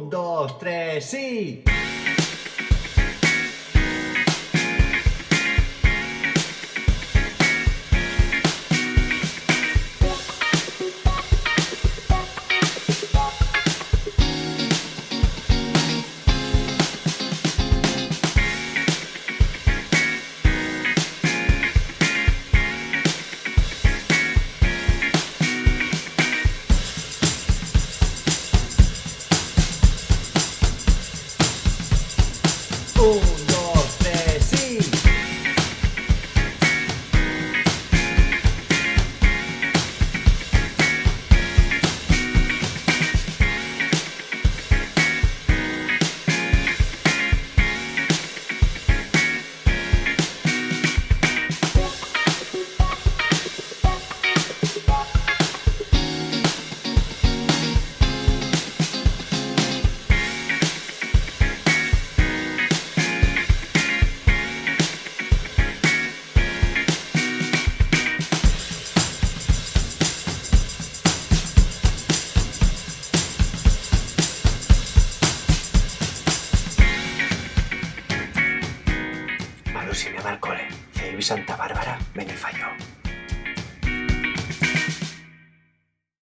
Un, dos, tres, sí. Un, dos, tres, sí. Manu, si anem al col·le. Fèieu Santa Bàrbara, Benifaió.